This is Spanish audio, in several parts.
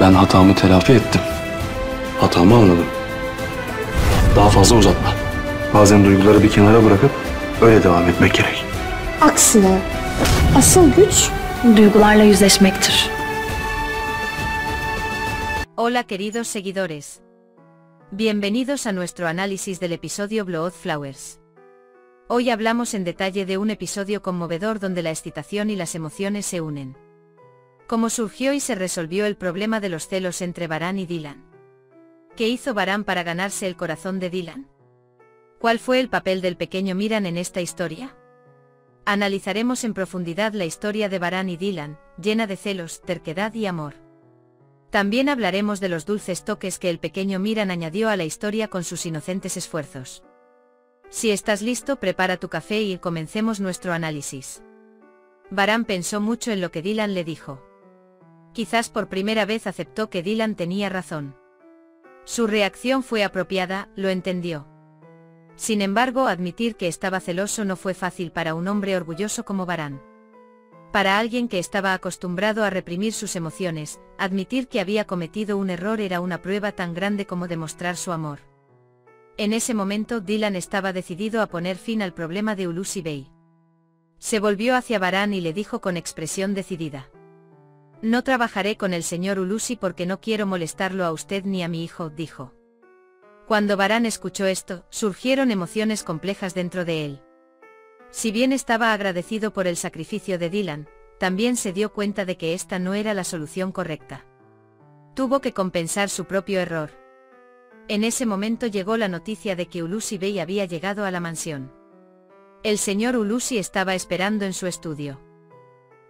Ben hatamı telafi ettim. Hatamı anladım. Daha fazla uzatma. Bazen duyguları bir kenara bırakıp öyle devam etmek gerek. Aksine asıl güç duygularla yüzleşmektir. Hola queridos seguidores. Bienvenidos a nuestro análisis del episodio Blood Flowers. Hoy hablamos en detalle de un episodio conmovedor donde la excitación y las emociones se unen. ¿Cómo surgió y se resolvió el problema de los celos entre Varán y Dylan? ¿Qué hizo Varán para ganarse el corazón de Dylan? ¿Cuál fue el papel del pequeño Miran en esta historia? Analizaremos en profundidad la historia de Varán y Dylan, llena de celos, terquedad y amor. También hablaremos de los dulces toques que el pequeño Miran añadió a la historia con sus inocentes esfuerzos. Si estás listo, prepara tu café y comencemos nuestro análisis. Varán pensó mucho en lo que Dylan le dijo. Quizás por primera vez aceptó que Dylan tenía razón. Su reacción fue apropiada, lo entendió. Sin embargo, admitir que estaba celoso no fue fácil para un hombre orgulloso como Varán. Para alguien que estaba acostumbrado a reprimir sus emociones, admitir que había cometido un error era una prueba tan grande como demostrar su amor. En ese momento Dylan estaba decidido a poner fin al problema de Ulusi Bey. Se volvió hacia Varán y le dijo con expresión decidida: «No trabajaré con el señor Ulusi porque no quiero molestarlo a usted ni a mi hijo», dijo. Cuando Varán escuchó esto, surgieron emociones complejas dentro de él. Si bien estaba agradecido por el sacrificio de Dylan, también se dio cuenta de que esta no era la solución correcta. Tuvo que compensar su propio error. En ese momento llegó la noticia de que Ulusi Bey había llegado a la mansión. El señor Ulusi estaba esperando en su estudio.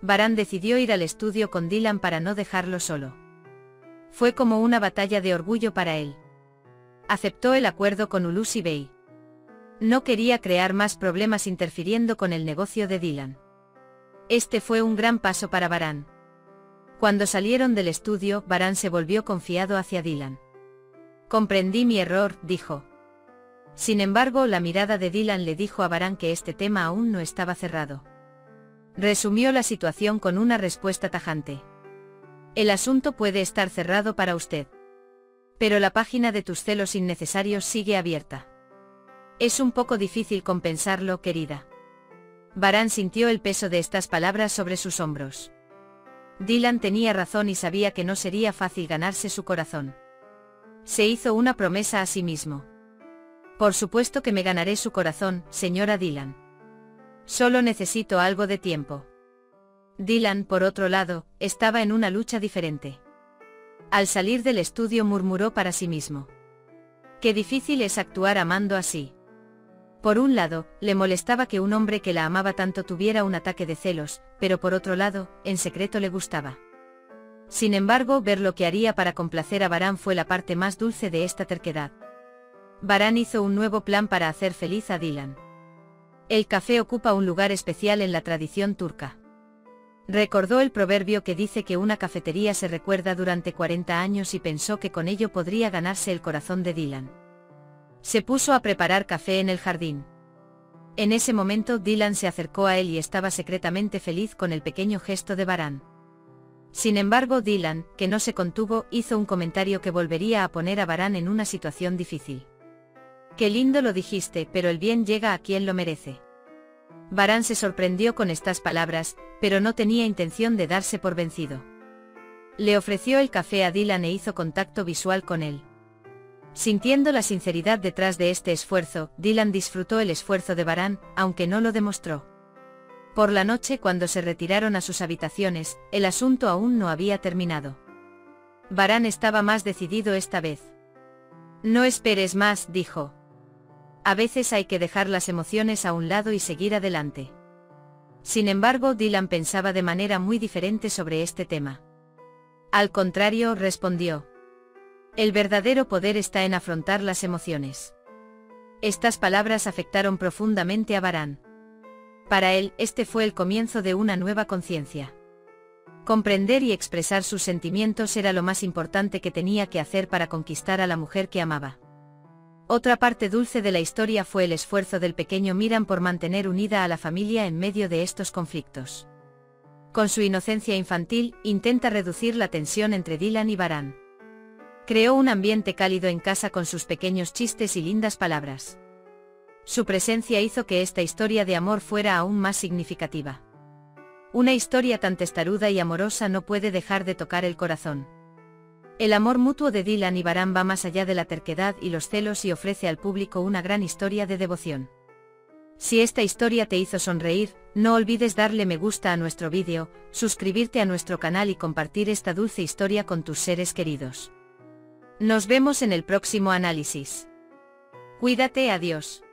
Varán decidió ir al estudio con Dylan para no dejarlo solo. Fue como una batalla de orgullo para él. Aceptó el acuerdo con Ulusi Bey. No quería crear más problemas interfiriendo con el negocio de Dylan. Este fue un gran paso para Varán. Cuando salieron del estudio, Varán se volvió confiado hacia Dylan. «Comprendí mi error», dijo. Sin embargo, la mirada de Dylan le dijo a Varán que este tema aún no estaba cerrado. Resumió la situación con una respuesta tajante. «El asunto puede estar cerrado para usted. Pero la página de tus celos innecesarios sigue abierta. Es un poco difícil compensarlo, querida». Varán sintió el peso de estas palabras sobre sus hombros. Dylan tenía razón y sabía que no sería fácil ganarse su corazón. Se hizo una promesa a sí mismo. «Por supuesto que me ganaré su corazón, señora Dylan. Solo necesito algo de tiempo». Dylan, por otro lado, estaba en una lucha diferente. Al salir del estudio murmuró para sí mismo: «Qué difícil es actuar amando así». Por un lado, le molestaba que un hombre que la amaba tanto tuviera un ataque de celos, pero por otro lado, en secreto le gustaba. Sin embargo, ver lo que haría para complacer a Varán fue la parte más dulce de esta terquedad. Varán hizo un nuevo plan para hacer feliz a Dylan. El café ocupa un lugar especial en la tradición turca. Recordó el proverbio que dice que una cafetería se recuerda durante 40 años y pensó que con ello podría ganarse el corazón de Dylan. Se puso a preparar café en el jardín. En ese momento Dylan se acercó a él y estaba secretamente feliz con el pequeño gesto de Varán. Sin embargo, Dylan, que no se contuvo, hizo un comentario que volvería a poner a Varán en una situación difícil. «Qué lindo lo dijiste, pero el bien llega a quien lo merece». Varán se sorprendió con estas palabras, pero no tenía intención de darse por vencido. Le ofreció el café a Dylan e hizo contacto visual con él. Sintiendo la sinceridad detrás de este esfuerzo, Dylan disfrutó el esfuerzo de Varán, aunque no lo demostró. Por la noche, cuando se retiraron a sus habitaciones, el asunto aún no había terminado. Varán estaba más decidido esta vez. «No esperes más», dijo. «A veces hay que dejar las emociones a un lado y seguir adelante». Sin embargo, Dylan pensaba de manera muy diferente sobre este tema. «Al contrario», respondió. «El verdadero poder está en afrontar las emociones». Estas palabras afectaron profundamente a Varán. Para él, este fue el comienzo de una nueva conciencia. Comprender y expresar sus sentimientos era lo más importante que tenía que hacer para conquistar a la mujer que amaba. Otra parte dulce de la historia fue el esfuerzo del pequeño Miran por mantener unida a la familia en medio de estos conflictos. Con su inocencia infantil, intenta reducir la tensión entre Dylan y Baran. Creó un ambiente cálido en casa con sus pequeños chistes y lindas palabras. Su presencia hizo que esta historia de amor fuera aún más significativa. Una historia tan testaruda y amorosa no puede dejar de tocar el corazón. El amor mutuo de Dylan y Baran va más allá de la terquedad y los celos y ofrece al público una gran historia de devoción. Si esta historia te hizo sonreír, no olvides darle me gusta a nuestro vídeo, suscribirte a nuestro canal y compartir esta dulce historia con tus seres queridos. Nos vemos en el próximo análisis. Cuídate, adiós.